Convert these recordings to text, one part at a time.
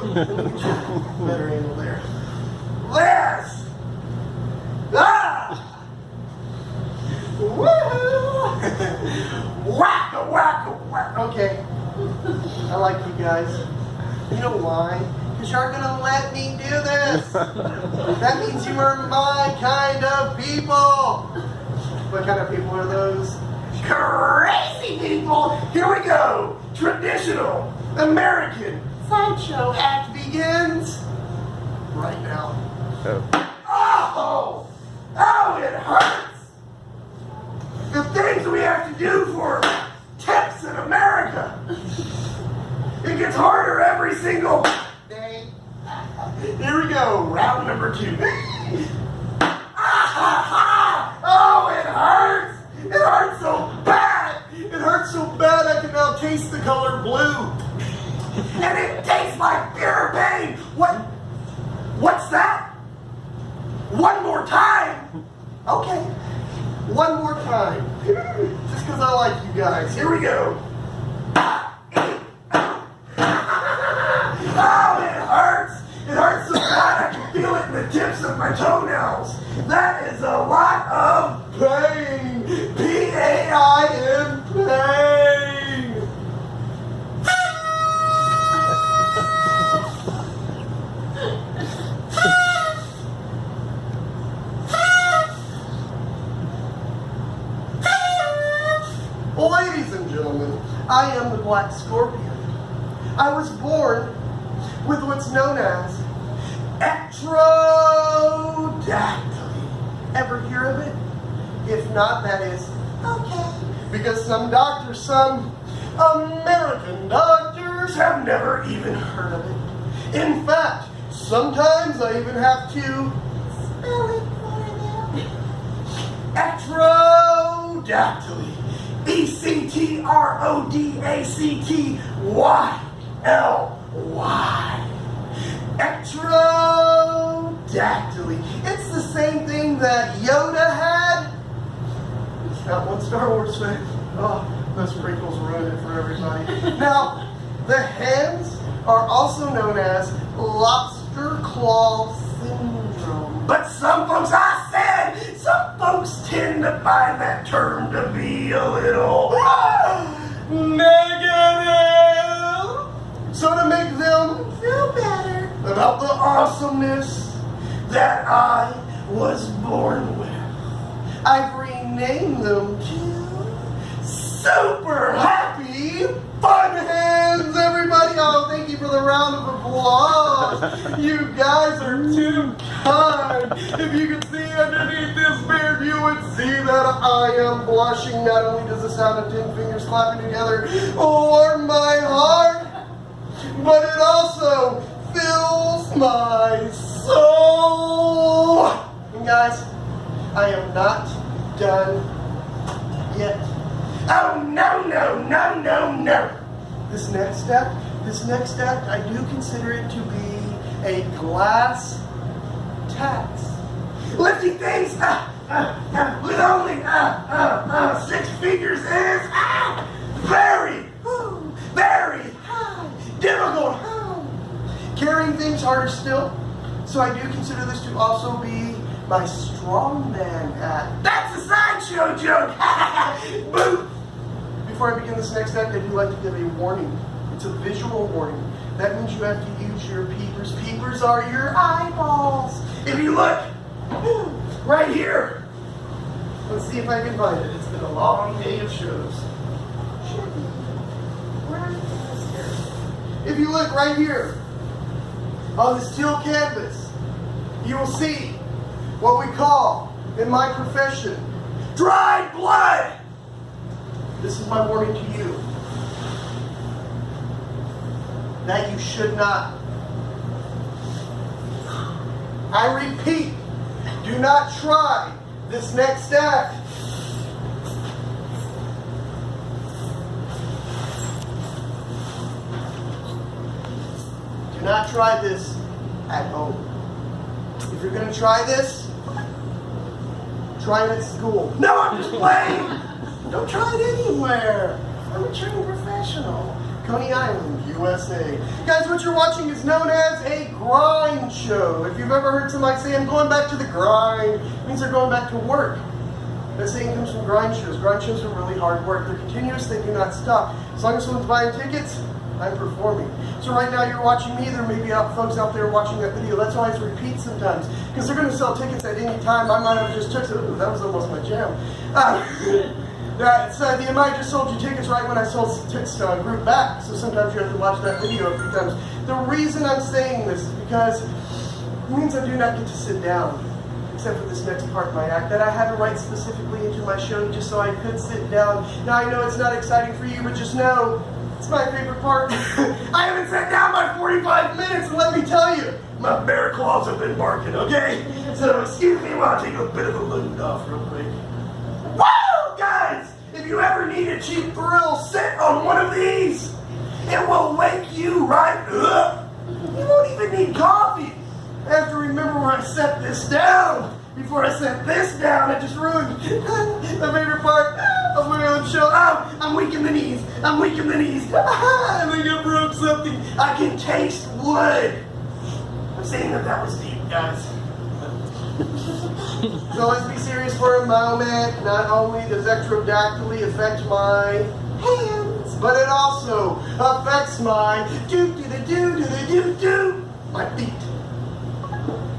Better angle there. This! Ah! Woohoo! Wacka, wacka, wacka. Okay. I like you guys. You know why? Because you're gonna let me do this. That means you are my kind of people. What kind of people are those? Crazy people! Here we go! Traditional American Sideshow act begins right now. Oh! Oh, it hurts! The things we have to do for tips in America. It gets harder every single day. Here we go, round number 2. Oh, it hurts! It hurts so bad! It hurts so bad I can now taste the color blue. And it tastes like pure pain! What's that? One more time? Okay. One more time. Just because I like you guys. Here we go. Oh, it hurts! It hurts so bad I can feel it in the tips of my toenails. That is a lot of pain. P-A-I-N, pain. Ladies and gentlemen, I am the Black Scorpion. I was born with what's known as ectrodactyly. Ever hear of it? If not, that is okay. Because some doctors, some American doctors, have never even heard of it. In fact, sometimes I even have to spell it for them. Ectrodactyly. E-C-T-R-O-D-A-C-T-Y-L-Y. Ectrodactyly. It's the same thing that Yoda had. It's not one Star Wars fan. Oh, those sprinkles ruined it for everybody. Now, the hands are also known as lobster claw syndrome. But some folks, some folks tend to find that term to be a little negative. So to make them feel better about the awesomeness that I was born with, I've renamed them to Super Happy Fun Hands, everybody. Oh, thank you for the round of applause. You guys are too kind. If you could see underneath this beard, you would see that I am blushing. Not only does the sound of 10 fingers clapping together warm my heart, but it also fills my soul. And guys, I am not done yet. Oh, no, no, no, no, no. This next act, I do consider it to be a glass tax. Lifting things with only 6 fingers is very high, difficult. Carrying things harder still. So I do consider this to also be my strongman act. That's a sideshow joke. Boo. Before I begin this next act, I do like to give a warning. It's a visual warning. That means you have to use your peepers. Peepers are your eyeballs. If you look right here, let's see if I can find it. It's been a long day of shows. If you look right here on this teal canvas, you will see what we call, in my profession, dried blood. This is my warning to you. That you should not. I repeat, do not try this next act. Do not try this at home. If you're going to try this, try it at school. No, I'm just playing. Don't try it anywhere. I'm a trained professional. Coney Island, USA. Guys, what you're watching is known as a grind show. If you've ever heard somebody say, I'm going back to the grind, it means they're going back to work. That saying comes from grind shows. Grind shows are really hard work. They're continuous, they do not stop. As long as someone's buying tickets, I'm performing. So right now you're watching me, there may be folks out there watching that video. That's why it's repeat sometimes, because they're going to sell tickets at any time. I might have just took some, ooh, that was almost my jam. They might just sold you tickets right when I sold tickets to group back, so sometimes you have to watch that video a few times. The reason I'm saying this is because it means I do not get to sit down, except for this next part of my act, that I had to write specifically into my show just so I could sit down. Now I know it's not exciting for you, but just know, it's my favorite part. I haven't sat down by 45 minutes, and let me tell you, my bear claws have been barking, okay? So excuse me while I take a bit of a load off real quick. Woo, guys! If you ever need a cheap thrill, sit on one of these. It will wake you right up. You won't even need coffee. I have to remember where I set this down. Before I set this down, I just ruined the favorite part of my own show. Oh, I'm weak in the knees. I'm weak in the knees. I think I broke something. I can taste wood. I'm saying that was deep, guys. So let's be serious for a moment. Not only does ectrodactyly affect my hands, but it also affects my my feet.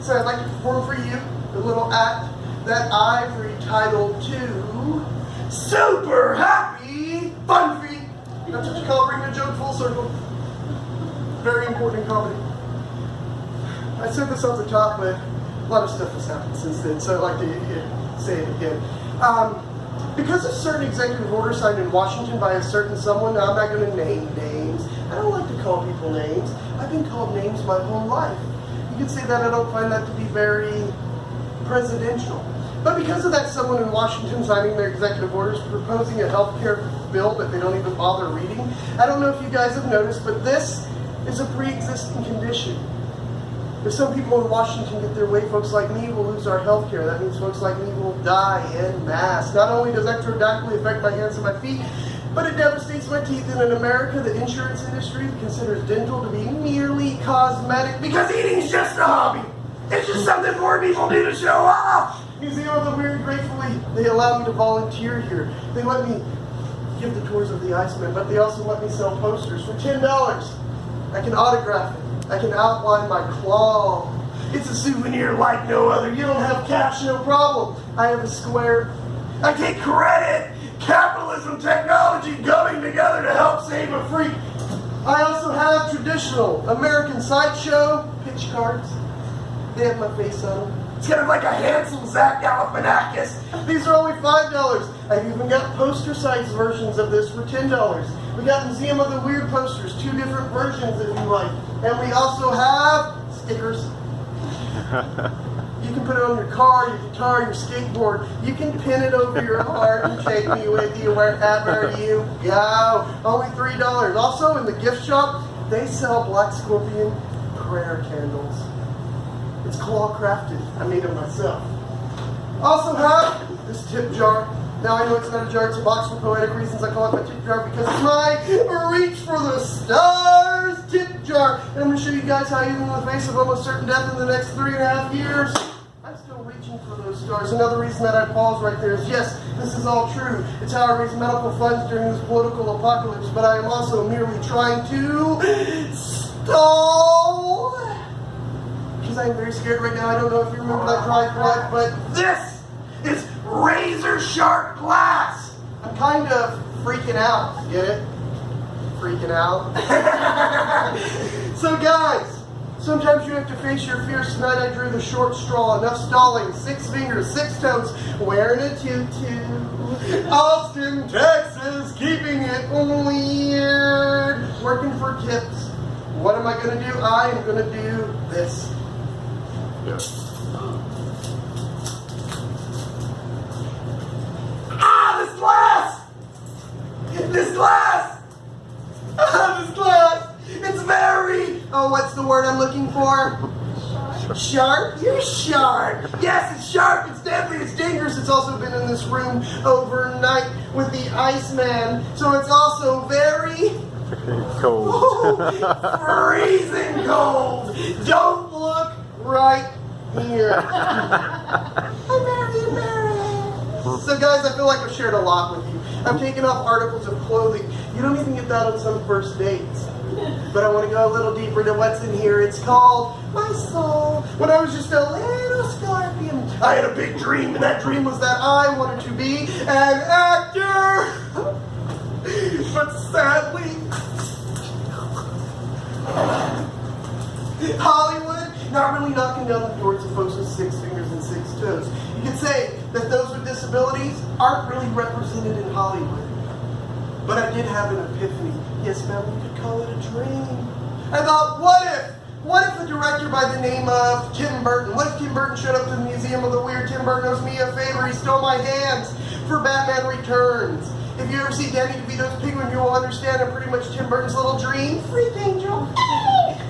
So I'd like to perform for you a little act that I've retitled to Super Happy Fun Feet. That's what you call bringing a joke full circle. Very important in comedy. I said this off the top, but a lot of stuff has happened since then, so I'd like to say it again. Because of certain executive orders signed in Washington by a certain someone, now I'm not going to name names. I don't like to call people names. I've been called names my whole life. You could say that I don't find that to be very presidential. But because of that someone in Washington signing their executive orders proposing a health care bill that they don't even bother reading, I don't know if you guys have noticed, but this is a pre-existing condition. If some people in Washington get their way, folks like me will lose our health care. That means folks like me will die en masse. Not only does ectrodactyly affect my hands and my feet, but it devastates my teeth. And in America, the insurance industry considers dental to be merely cosmetic because eating's just a hobby. It's just something poor people do to show off. Museum of the Weird, gratefully, they allow me to volunteer here. They let me give the tours of the Iceman, but they also let me sell posters for $10. I can autograph it. I can outline my claw. It's a souvenir like no other. You don't have cash, no problem. I have a square. I take credit. Capitalism, technology coming together to help save a freak. I also have traditional American Sideshow pitch cards. They have my face on them. It's kind of like a handsome Zach Galifianakis. These are only $5. I've even got poster-sized versions of this for $10. We got Museum of the Weird posters, 2 different versions if you like. And we also have stickers. You can put it on your car, your guitar, your skateboard. You can pin it over your heart and take me with you wherever you go. Only $3. Also, in the gift shop, they sell Black Scorpion prayer candles. It's claw crafted. I made them myself. Also have this tip jar. Now I know it's not a jar, it's a box for poetic reasons. I call it my tip jar because it's my reach for the stars tip jar. And I'm going to show you guys how even in the face of almost certain death in the next 3.5 years, I'm still reaching for those stars. Another reason that I pause right there is, yes, this is all true. It's how I raise medical funds during this political apocalypse, but I am also merely trying to stall. Because I am very scared right now. I don't know if you remember that dry blood, but this is razor sharp glass. I'm kind of freaking out. Get it? Freaking out. So guys, sometimes you have to face your fears. Tonight I drew the short straw. Enough stalling. 6 fingers, 6 toes. Wearing a tutu. Austin, Texas. Keeping it weird. Working for tips. What am I going to do? I am going to do this. Yeah. This glass! This glass! This glass! It's very... Oh, what's the word I'm looking for? Sharp? You're sharp! Yes, it's sharp, it's deadly, it's dangerous. It's also been in this room overnight with the Iceman. So it's also very Cold. Freezing cold. Don't look right here. I'm Mary, Mary. So guys, I feel like I've shared a lot with you. I've taken off articles of clothing. You don't even get that on some first dates. But I want to go a little deeper into what's in here. It's called my soul. When I was just a little scorpion, I had a big dream, and that dream was that I wanted to be an actor. But sadly, Hollywood, not really knocking down the doors of folks with 6 fingers and 6 toes. You could say that those with disabilities aren't really represented in Hollywood. But I did have an epiphany. Yes, ma'am, you could call it a dream. I thought, what if a director by the name of Tim Burton, what if Tim Burton showed up to the Museum of the Weird? Tim Burton owes me a favor. He stole my hands for Batman Returns. If you ever see Danny DeVito's Penguin, you will understand I'm pretty much Tim Burton's little dream. Freak angel.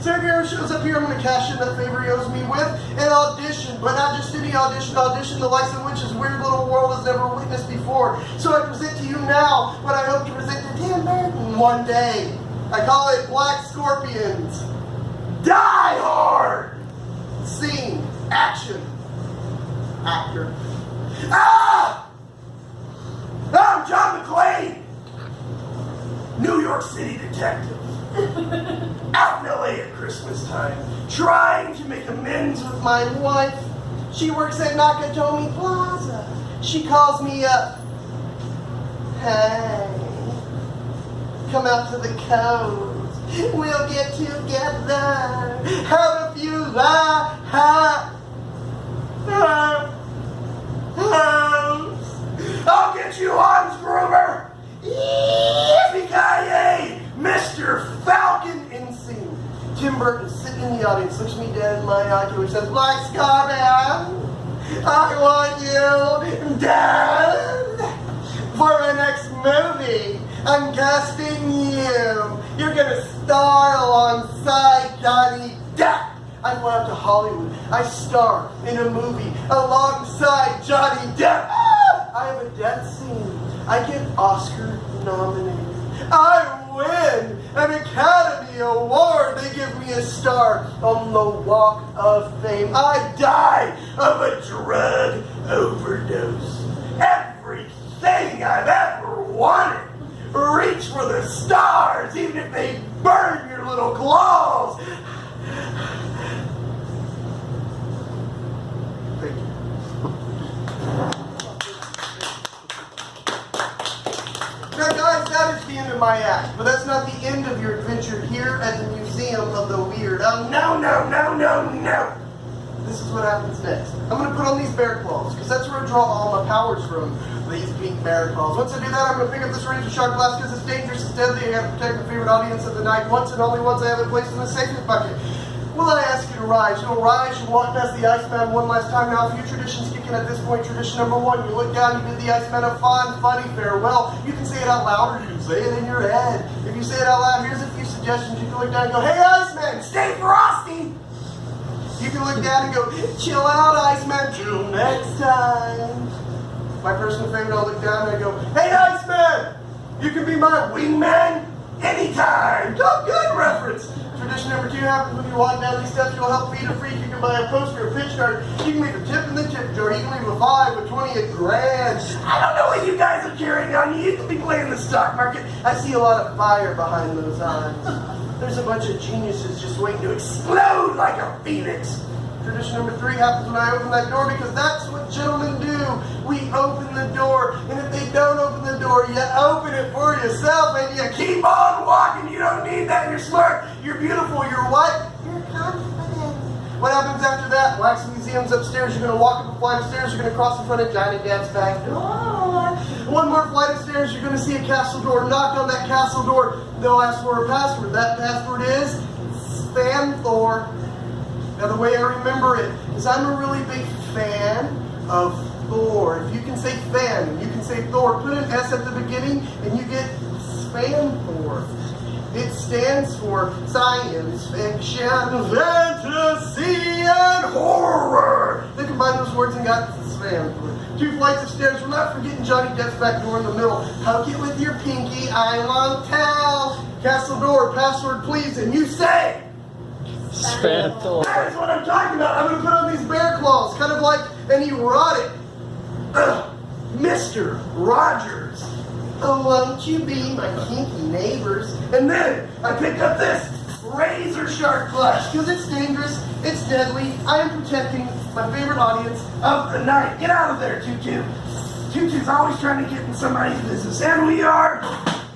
So if he ever shows up here, I'm going to cash in that favor he owes me with an audition. But not just any audition the likes of which his weird little world has never witnessed before. So I present to you now what I hope to present to Tim Burton one day. I call it Black Scorpions. Die Hard! Scene. Action. Actor. Ah! I'm John McClane, New York City detective, out in LA at Christmas time, trying to make amends with my wife. She works at Nakatomi Plaza. She calls me up. Hey, come out to the coast. We'll get together. Have a few I'll get you, Hans Gruber! Yippee-ki-yay! Mr. Falcon in scene. Tim Burton sitting in the audience, looks me dead in my eye, and says, Black Scorpion, I want you dead. For my next movie, I'm casting you. You're gonna star alongside Johnny Depp. I fly out to Hollywood. I star in a movie alongside Johnny Depp. I have a death scene. I get Oscar nominated. I win an Academy Award. They give me a star on the Walk of Fame. I die of a drug overdose. Everything I've ever wanted. Reach for the stars, even if they burn your little claws. Thank you. Now guys, that is the end of my act, but that's not the end of your adventure here at the Museum of the Weird. Oh, no. This is what happens next. I'm going to put on these bear claws, because that's where I draw all my powers from, these pink bear claws. Once I do that, I'm going to pick up this razor sharp glass, because it's dangerous, it's deadly, I have to protect my favorite audience of the night. Once and only once I have it placed in the safety bucket. Well, I ask you to rise. You'll rise, you'll walk past the Iceman one last time. Now, a few traditions kick in at this point. Tradition number 1, you look down, you bid the Iceman a fond, funny farewell. You can say it out loud, or you can say it in your head. If you say it out loud, here's a few suggestions. You can look down and go, hey, Iceman, stay frosty. You can look down and go, chill out, Iceman, till next time. My personal favorite, I'll look down and I go, hey, Iceman, you can be my wingman anytime. Top Gun reference. Tradition number 2 happens when you walk down these steps. You'll help feed a freak. You can buy a poster, a pitch card. You can leave a tip in the tip jar. You can leave a 5, a 20, a grand. I don't know what you guys are carrying on you. You can be playing the stock market. I see a lot of fire behind those eyes. There's a bunch of geniuses just waiting to explode like a phoenix. Tradition number 3 happens when I open that door, because that's what gentlemen do. We open the door, and if they don't open the door, you open it for yourself, and you keep on walking. You don't need that. You're smart. You're beautiful. You're what? You're confident. What happens after that? Wax Museum's upstairs. You're going to walk up a flight of stairs. You're going to cross in front of Johnny Depp's back door. One more flight of stairs. You're going to see a castle door. Knock on that castle door. They'll ask for a password. That password is Spam Thor. Now, the way I remember it is I'm a really big fan of Thor. If you can say fan, you can say Thor. Put an S at the beginning, and you get Spam Thor. It stands for science fiction, fantasy, and horror. They combined those words and got Spam Thor. 2 flights of stairs. We're not forgetting Johnny Depp's back door in the middle. Poke it with your pinky. I won't tell. Castle door, password please, and you say, Spam tool. that is what I'm talking about. I'm going to put on these bear claws, kind of like an erotic Mr. Rogers. Oh, won't you be my kinky neighbors? And then I pick up this razor sharp clutch because it's dangerous, it's deadly. I am protecting my favorite audience of the night. Get out of there, Tutu. Tutu's always trying to get in somebody's business, and we are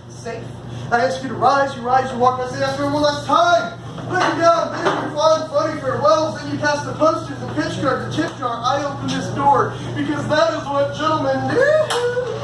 safe. I ask you to rise, you walk. I say after one last time. Put you down, bid your flying funny farewells, then you pass the posters, the pitch card, the tip jar. I open this door because that is what gentlemen do.